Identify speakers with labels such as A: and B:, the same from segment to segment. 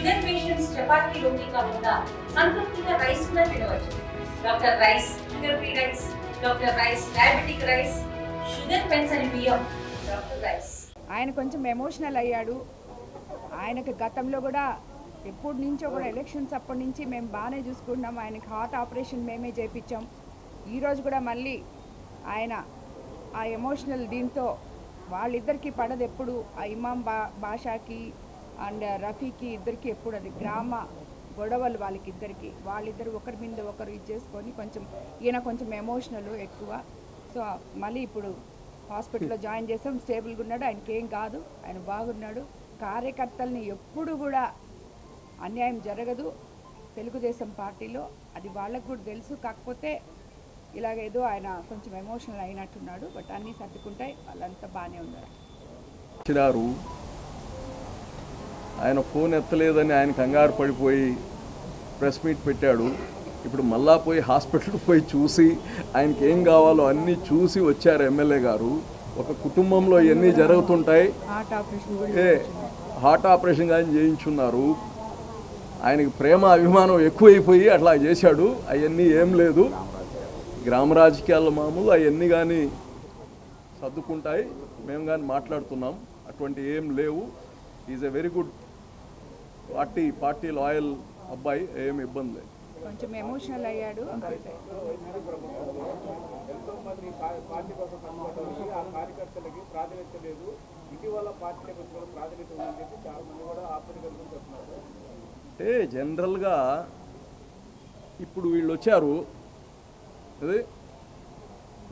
A: Sugar patients chapati రోటీ కాకుండా సంతృప్తిగా rice కూడా తినవచ్చు. Doctor rice, sugar free rice, doctor rice, diabetic rice, sugar పెంచని బియ్యం, డాక్టర్ రైస్.
B: ఆయన కొంచెం ఎమోషనల్ అయ్యాడు. ఆయనకు గతంలో కూడా ఎప్పటి నుంచో కూడా ఎలక్షన్స్ అప్పటి నుంచి మేము బాగానే చూసుకుంటున్నాం. ఆయనకి హార్ట్ ఆపరేషన్ మేమే చేయించాం. ఈరోజు కూడా మళ్ళీ ఆయన ఆ ఎమోషనల్ దీంతో వాళ్ళిద్దరికీ పడదు ఎప్పుడు, ఆ ఇమాం బాషాకి అండ్ రఫీకి ఇద్దరికి ఎప్పుడు అది గ్రామ గొడవలు వాళ్ళిద్దరు ఒకరి మీద ఒకరు ఇది చేసుకొని కొంచెం ఈయన కొంచెం ఎమోషనల్ ఎక్కువ. సో మళ్ళీ ఇప్పుడు హాస్పిటల్లో జాయిన్ చేసాం. స్టేబుల్గా ఉన్నాడు, ఆయనకి ఏం కాదు, ఆయన బాగున్నాడు. కార్యకర్తల్ని ఎప్పుడు కూడా అన్యాయం జరగదు తెలుగుదేశం పార్టీలో, అది వాళ్ళకు కూడా తెలుసు. కాకపోతే ఇలాగేదో ఆయన కొంచెం ఎమోషనల్ అయినట్టున్నాడు. బట్ అన్నీ సర్దుకుంటాయి, వాళ్ళంతా బాగానే ఉన్నారు.
C: ఆయన ఫోన్ ఎత్తలేదని ఆయన కంగారు పడిపోయి ప్రెస్ మీట్ పెట్టాడు. ఇప్పుడు మళ్ళా పోయి హాస్పిటల్కి పోయి చూసి ఆయనకి ఏం కావాలో అన్నీ చూసి వచ్చారు ఎమ్మెల్యే గారు. ఒక కుటుంబంలో ఇవన్నీ జరుగుతుంటాయి. హార్ట్ ఆపరేషన్ కానీ చేయించున్నారు. ఆయనకి ప్రేమ అభిమానం ఎక్కువైపోయి అట్లా చేశాడు. అవన్నీ ఏం లేదు, గ్రామ రాజకీయాల మామూలు, అవన్నీ కానీ సర్దుకుంటాయి. మేము కానీ మాట్లాడుతున్నాం, అటువంటి ఏం లేవు. Is a very good party loyal అబ్బాయి, ఏం ఇబ్బంది లేదు.
B: కొంచెం ఎమోషనల్ అయ్యాడు.
C: అంటే జనరల్గా ఇప్పుడు వీళ్ళు వచ్చారు, అదే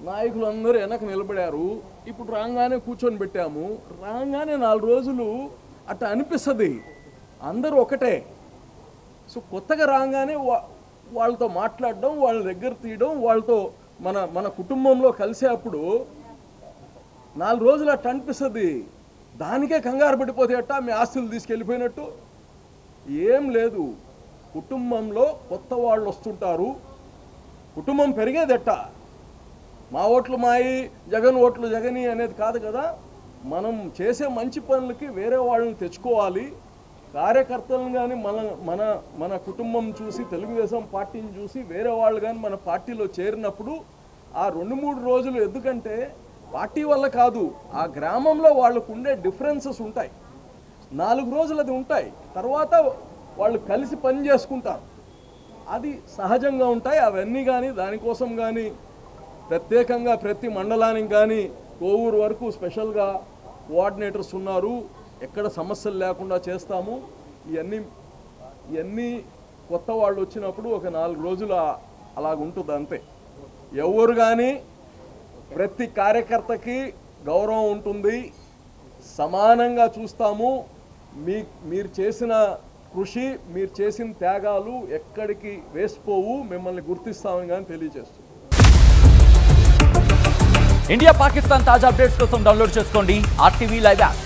C: నాయకులందరూ వెనక నిలబడారు. ఇప్పుడు రాగానే కూర్చొని పెట్టాము, రాగానే 4 రోజులు అట్లా అనిపిస్తుంది అందరూ ఒకటే. సో కొత్తగా రాగానే వాళ్ళతో మాట్లాడడం, వాళ్ళ దగ్గర తీయడం, వాళ్ళతో మన కుటుంబంలో కలిసేటప్పుడు 4 రోజులు అట్లా అనిపిస్తుంది. దానికే కంగారు పడిపోతే అట్ట మీ ఆస్తులు తీసుకెళ్ళిపోయినట్టు ఏం లేదు. కుటుంబంలో కొత్త వాళ్ళు వస్తుంటారు, కుటుంబం పెరిగేదెట్ట. మా ఓట్లు మాయి, జగన్ ఓట్లు జగని అనేది కాదు కదా. మనం చేసే మంచి పనులకి వేరే వాళ్ళని తెచ్చుకోవాలి. కార్యకర్తలను కానీ మన కుటుంబం చూసి, తెలుగుదేశం పార్టీని చూసి వేరే వాళ్ళు కానీ మన పార్టీలో చేరినప్పుడు ఆ 2-3 రోజులు, ఎందుకంటే పార్టీ వల్ల కాదు, ఆ గ్రామంలో వాళ్ళకు ఉండే డిఫరెన్సెస్ ఉంటాయి. 4 రోజులు అది ఉంటాయి. తర్వాత వాళ్ళు కలిసి పని చేసుకుంటారు, అది సహజంగా ఉంటాయి. అవన్నీ కానీ దానికోసం కానీ ప్రత్యేకంగా ప్రతి మండలానికి కానీ కోవూరు వరకు స్పెషల్గా కోఆర్డినేటర్స్ ఉన్నారు. ఎక్కడ సమస్యలు లేకుండా చేస్తాము. ఇవన్నీ కొత్త వాళ్ళు వచ్చినప్పుడు ఒక 4 రోజులు అలాగుంటుంది అంతే. ఎవరు కానీ ప్రతి కార్యకర్తకి గౌరవం ఉంటుంది, సమానంగా చూస్తాము. మీరు చేసిన కృషి, మీరు చేసిన త్యాగాలు ఎక్కడికి వేసిపోవు, మిమ్మల్ని గుర్తిస్తామని కానీ తెలియజేస్తుంది.
D: ఇండియా పాకిస్తాన్ తాజా అప్డేట్స్ కోసం డౌన్లోడ్ చేసుకోండి RTV లైవ్ యాప్.